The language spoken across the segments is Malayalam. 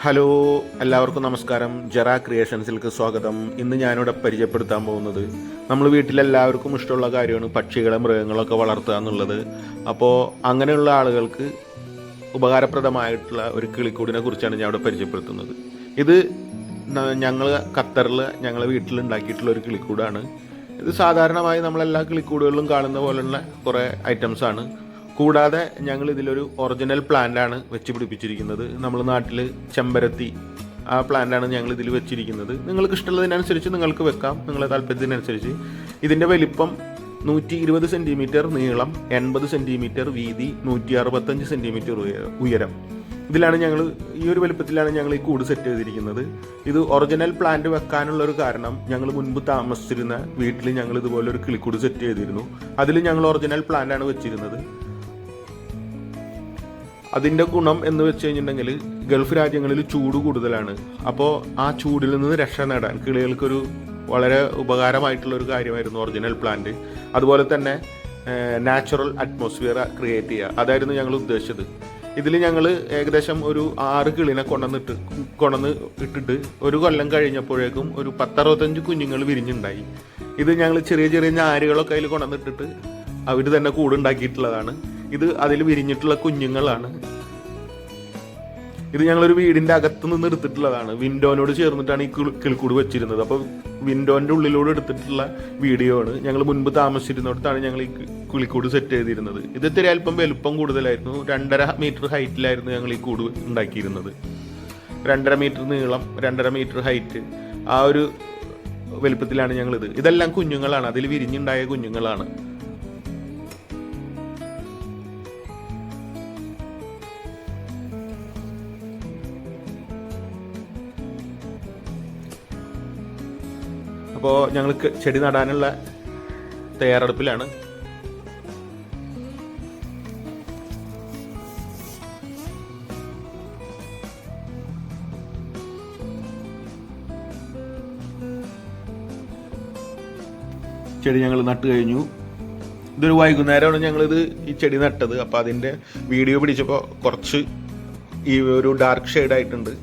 ഹലോ, എല്ലാവർക്കും നമസ്കാരം. ജറ ക്രിയേഷൻസിലേക്ക് സ്വാഗതം. ഇന്ന് ഞാനിവിടെ പരിചയപ്പെടുത്താൻ പോകുന്നത് നമ്മൾ വീട്ടിലെല്ലാവർക്കും ഇഷ്ടമുള്ള കാര്യമാണ് പക്ഷികളെ മൃഗങ്ങളൊക്കെ വളർത്തുക എന്നുള്ളത്. അപ്പോൾ അങ്ങനെയുള്ള ആളുകൾക്ക് ഉപകാരപ്രദമായിട്ടുള്ള ഒരു കിളിക്കൂടിനെ കുറിച്ചാണ് ഞാൻ ഇവിടെ പരിചയപ്പെടുത്തുന്നത്. ഇത് ഞങ്ങൾ ഖത്തറിൽ ഞങ്ങളെ വീട്ടിലുണ്ടാക്കിയിട്ടുള്ള ഒരു കിളിക്കൂടാണ്. ഇത് സാധാരണമായി നമ്മളെല്ലാ കിളിക്കൂടുകളിലും കാണുന്ന പോലുള്ള കുറേ ഐറ്റംസാണ്. കൂടാതെ ഞങ്ങൾ ഇതിലൊരു ഒറിജിനൽ പ്ലാന്റാണ് വെച്ച് പിടിപ്പിച്ചിരിക്കുന്നത്. നമ്മൾ നാട്ടിൽ ചെമ്പരത്തി ആ പ്ലാന്റാണ് ഞങ്ങൾ ഇതിൽ വെച്ചിരിക്കുന്നത്. നിങ്ങൾക്ക് ഇഷ്ടമുള്ളതിനനുസരിച്ച് നിങ്ങൾക്ക് വെക്കാം, നിങ്ങളുടെ താല്പര്യത്തിനനുസരിച്ച്. ഇതിൻ്റെ വലിപ്പം 120 സെൻറ്റിമീറ്റർ നീളം, 80 സെൻറ്റിമീറ്റർ വീതി, 165 സെൻറ്റിമീറ്റർ ഉയരം. ഇതിലാണ് ഞങ്ങൾ ഈ ഒരു വലുപ്പത്തിലാണ് ഞങ്ങൾ ഈ കൂട് സെറ്റ് ചെയ്തിരിക്കുന്നത്. ഇത് ഒറിജിനൽ പ്ലാന്റ് വെക്കാനുള്ളൊരു കാരണം, ഞങ്ങൾ മുൻപ് താമസിച്ചിരുന്ന വീട്ടിൽ ഞങ്ങൾ ഇതുപോലൊരു കിളിക്കൂട് സെറ്റ് ചെയ്തിരുന്നു. അതിൽ ഞങ്ങൾ ഒറിജിനൽ പ്ലാന്റാണ് വെച്ചിരുന്നത്. അതിൻ്റെ ഗുണം എന്ന് വെച്ച് കഴിഞ്ഞിട്ടുണ്ടെങ്കിൽ ഗൾഫ് രാജ്യങ്ങളിൽ ചൂട് കൂടുതലാണ്. അപ്പോൾ ആ ചൂടിൽ നിന്ന് രക്ഷ നേടാൻ കിളികൾക്കൊരു വളരെ ഉപകാരമായിട്ടുള്ളൊരു കാര്യമായിരുന്നു ഒറിജിനൽ പ്ലാന്റ്. അതുപോലെ തന്നെ നാച്ചുറൽ അറ്റ്മോസ്ഫിയർ ക്രിയേറ്റ് ചെയ്യുക, അതായിരുന്നു ഞങ്ങൾ ഉദ്ദേശിച്ചത്. ഇതിൽ ഞങ്ങൾ ഏകദേശം ഒരു 6 കിളിനെ കൊണ്ടുവന്ന് ഇട്ടിട്ട് ഒരു കൊല്ലം കഴിഞ്ഞപ്പോഴേക്കും ഒരു 10-65 കുഞ്ഞുങ്ങൾ വിരിഞ്ഞുണ്ടായി. ഇത് ഞങ്ങൾ ചെറിയ ചെറിയ ഞാരുകളൊക്കെ അതിൽ കൊണ്ടുവന്നിട്ടിട്ട് അവർ തന്നെ കൂടുണ്ടാക്കിയിട്ടുള്ളതാണ്. ഇത് അതിൽ വിരിഞ്ഞിട്ടുള്ള കുഞ്ഞുങ്ങളാണ്. ഇത് ഞങ്ങളൊരു വീടിൻ്റെ അകത്ത് നിന്ന് എടുത്തിട്ടുള്ളതാണ്. വിൻഡോനോട് ചേർന്നിട്ടാണ് ഈ കിളിക്കൂട് വെച്ചിരുന്നത്. അപ്പോൾ വിൻഡോൻ്റെ ഉള്ളിലൂടെ എടുത്തിട്ടുള്ള വീഡിയോ ആണ്. ഞങ്ങൾ മുൻപ് താമസിച്ചിരുന്നിടത്താണ് ഞങ്ങൾ ഈ കിളിക്കൂട് സെറ്റ് ചെയ്തിരുന്നത്. ഇത് ഇത്തിരി അല്പം വലുപ്പം കൂടുതലായിരുന്നു. 2.5 മീറ്റർ ഹൈറ്റിലായിരുന്നു ഞങ്ങൾ ഈ കൂട് ഉണ്ടാക്കിയിരുന്നത്. 2.5 മീറ്റർ നീളം, 2.5 മീറ്റർ ഹൈറ്റ്, ആ ഒരു വലുപ്പത്തിലാണ് ഞങ്ങളിത്. ഇതെല്ലാം കുഞ്ഞുങ്ങളാണ്, അതിൽ വിരിഞ്ഞുണ്ടായ കുഞ്ഞുങ്ങളാണ്. അപ്പോൾ ഞങ്ങൾ ചെടി നടാനുള്ള തയ്യാറെടുപ്പിലാണ്. ചെടി ഞങ്ങൾ നട്ട് കഴിഞ്ഞു. ഇതൊരു വൈകുന്നേരമാണ് ഞങ്ങളിത് ഈ ചെടി നട്ടത്. അപ്പോൾ അതിൻ്റെ വീഡിയോ പിടിച്ചപ്പോൾ കുറച്ച് ഈ ഒരു ഡാർക്ക് ഷെയ്ഡായിട്ടുണ്ട്.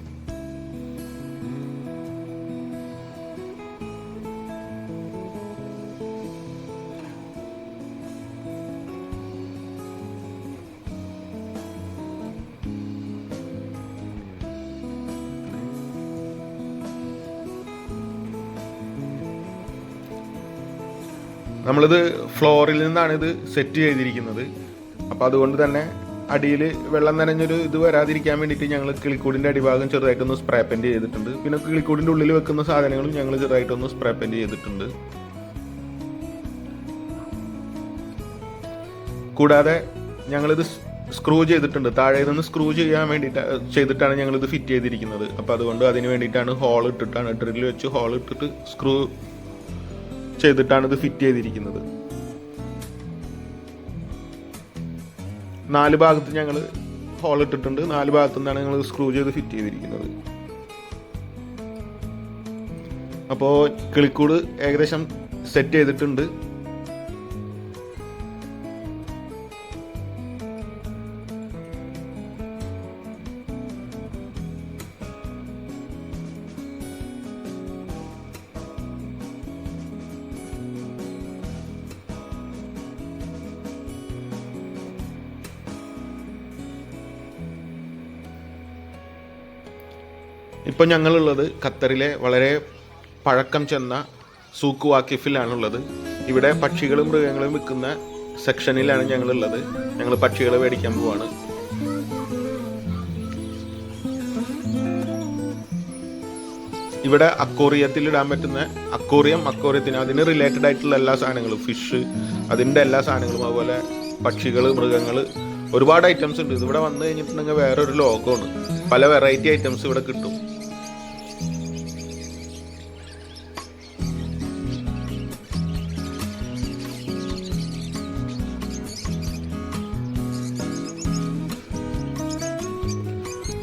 നമ്മളിത് ഫ്ലോറിൽ നിന്നാണ് ഇത് സെറ്റ് ചെയ്തിരിക്കുന്നത്. അപ്പോൾ അതുകൊണ്ട് തന്നെ അടിയിൽ വെള്ളം നനഞ്ഞൊരു ഇത് വരാതിരിക്കാൻ വേണ്ടിയിട്ട് ഞങ്ങൾ കിളിക്കൂടിൻ്റെ അടിഭാഗം ചെറുതായിട്ടൊന്ന് സ്പ്രേ പെയിൻറ് ചെയ്തിട്ടുണ്ട്. പിന്നെ കിളിക്കൂടിൻ്റെ ഉള്ളിൽ വെക്കുന്ന സാധനങ്ങളും ഞങ്ങൾ ചെറുതായിട്ടൊന്ന് സ്പ്രേ പെയിൻറ് ചെയ്തിട്ടുണ്ട്. കൂടാതെ ഞങ്ങളിത് സ്ക്രൂ ചെയ്തിട്ടുണ്ട്. താഴെ നിന്ന് സ്ക്രൂ ചെയ്യാൻ ചെയ്തിട്ടാണ് ഞങ്ങളിത് ഫിറ്റ് ചെയ്തിരിക്കുന്നത്. അപ്പോൾ അതുകൊണ്ട് അതിന് വേണ്ടിയിട്ടാണ് ഹോൾ ഇട്ടിട്ടാണ്, ഡ്രില്ല് വെച്ച് ഹോൾ ഇട്ടിട്ട് സ്ക്രൂ ചെയ്തിട്ടാണ് ഇത് ഫിറ്റ് ചെയ്തിരിക്കുന്നത്. 4 ഭാഗത്ത് ഞങ്ങൾ ഹോൾ ഇട്ടിട്ടുണ്ട്. 4 ഭാഗത്തു നിന്നാണ് ഞങ്ങൾ സ്ക്രൂ ചെയ്ത് ഫിറ്റ് ചെയ്തിരിക്കുന്നത്. അപ്പോൾ കിളിക്കൂട് ഏകദേശം സെറ്റ് ചെയ്തിട്ടുണ്ട്. ഇപ്പോൾ ഞങ്ങളുള്ളത് ഖത്തറിലെ വളരെ പഴക്കം ചെന്ന സൂക്ക് വാക്കിഫിലാണുള്ളത്. ഇവിടെ പക്ഷികളും മൃഗങ്ങളും വിൽക്കുന്ന സെക്ഷനിലാണ് ഞങ്ങളുള്ളത്. ഞങ്ങൾ പക്ഷികളെ മേടിക്കാൻ പോവാണ്. ഇവിടെ അക്വേറിയത്തിൽ ഇടാൻ പറ്റുന്ന അക്വേറിയത്തിന് അതിന് റിലേറ്റഡ് ആയിട്ടുള്ള എല്ലാ സാധനങ്ങളും, ഫിഷ്, അതിൻ്റെ എല്ലാ സാധനങ്ങളും, അതുപോലെ പക്ഷികൾ, മൃഗങ്ങൾ, ഒരുപാട് ഐറ്റംസ് ഉണ്ട്. ഇതിവിടെ വന്നു കഴിഞ്ഞിട്ടുണ്ടെങ്കിൽ വേറൊരു ലോകമാണ്. പല വെറൈറ്റി ഐറ്റംസ് ഇവിടെ കിട്ടും.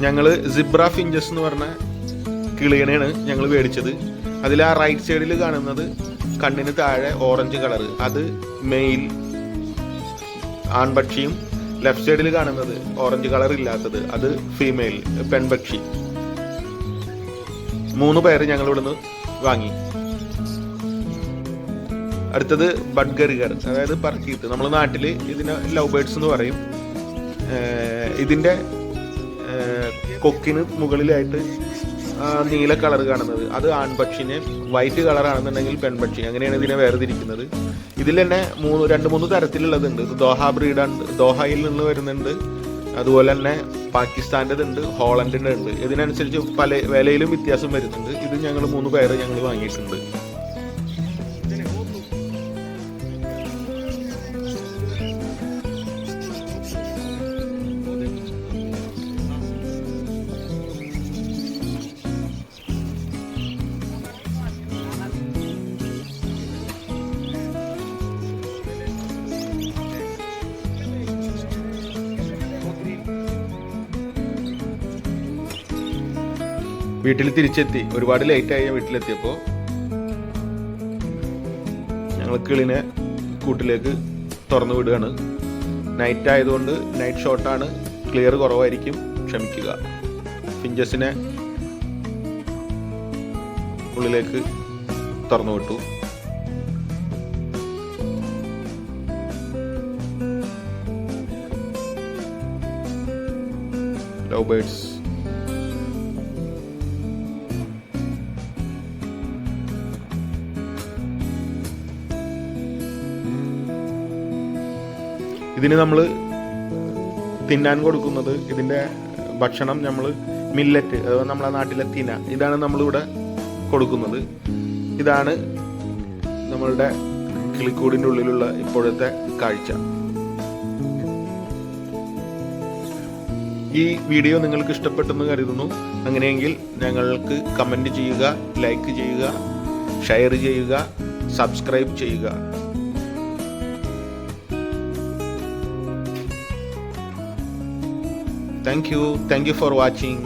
ഞങ്ങൾ സിബ്ര ഫിഞ്ചസ് എന്ന് പറഞ്ഞ കിളിയനെയാണ് ഞങ്ങൾ മേടിച്ചത്. അതിൽ ആ റൈറ്റ് സൈഡിൽ കാണുന്നത് കണ്ണിന് താഴെ ഓറഞ്ച് കളർ, അത് മെയിൽ ആൺപക്ഷിയും ലെഫ്റ്റ് സൈഡിൽ കാണുന്നത് ഓറഞ്ച് കളർ ഇല്ലാത്തത് അത് ഫീമെയിൽ പെൺപക്ഷി. 3 പെയർ ഞങ്ങൾ ഇവിടുന്ന് വാങ്ങി. അടുത്തത് ബഡ്ഗറിഗർ, അതായത് പറക്കിയിട്ട്, നമ്മുടെ നാട്ടിൽ ഇതിനെ ലവ് ബേർഡ്സ് എന്ന് പറയും. ഇതിൻ്റെ കൊക്കിന് മുകളിലായിട്ട് നീല കളർ കാണുന്നത് അത് ആൺപക്ഷിനെ, വൈറ്റ് കളറാണെന്നുണ്ടെങ്കിൽ പെൺപക്ഷി, അങ്ങനെയാണ് ഇതിനെ വേർതിരിക്കുന്നത്. ഇതിൽ തന്നെ 2-3 തരത്തിലുള്ളതുണ്ട്. ഇത് ദോഹ ബ്രീഡാണ്, ദോഹയിൽ നിന്ന് വരുന്നുണ്ട്. അതുപോലെ തന്നെ പാകിസ്ഥാൻ്റെ ഉണ്ട്, ഹോളണ്ടിൻ്റെ ഉണ്ട്. ഇതിനനുസരിച്ച് പല വിലയിലും വ്യത്യാസം വരുന്നുണ്ട്. ഇത് ഞങ്ങൾ 3 പെയർ ഞങ്ങൾ വാങ്ങിയിട്ടുണ്ട്. വീട്ടിൽ തിരിച്ചെത്തി, ഒരുപാട് ലേറ്റായി വീട്ടിലെത്തിയപ്പോൾ ഞങ്ങൾ കിളിനെ കൂട്ടിലേക്ക് തുറന്നു വിടുകയാണ്. നൈറ്റ് ആയതുകൊണ്ട് നൈറ്റ് ഷോട്ടാണ്, ക്ലിയർ കുറവായിരിക്കും, ക്ഷമിക്കുക. ഫിഞ്ചസിനെ ഉള്ളിലേക്ക് തുറന്നു വിട്ടു. Love birds. ഇതിന് നമ്മൾ തിന്നാൻ കൊടുക്കുന്നത്, ഇതിൻ്റെ ഭക്ഷണം നമ്മൾ മില്ലറ്റ്, അഥവാ നമ്മളെ നാട്ടിലെ തിന, ഇതാണ് നമ്മളിവിടെ കൊടുക്കുന്നത്. ഇതാണ് നമ്മളുടെ കിളിക്കൂടിൻ്റെ ഉള്ളിലുള്ള ഇപ്പോഴത്തെ കാഴ്ച. ഈ വീഡിയോ നിങ്ങൾക്ക് ഇഷ്ടപ്പെട്ടെന്ന് കരുതുന്നു. അങ്ങനെയെങ്കിൽ ഞങ്ങൾക്ക് കമൻറ്റ് ചെയ്യുക, ലൈക്ക് ചെയ്യുക, ഷെയർ ചെയ്യുക, സബ്സ്ക്രൈബ് ചെയ്യുക. Thank you for watching.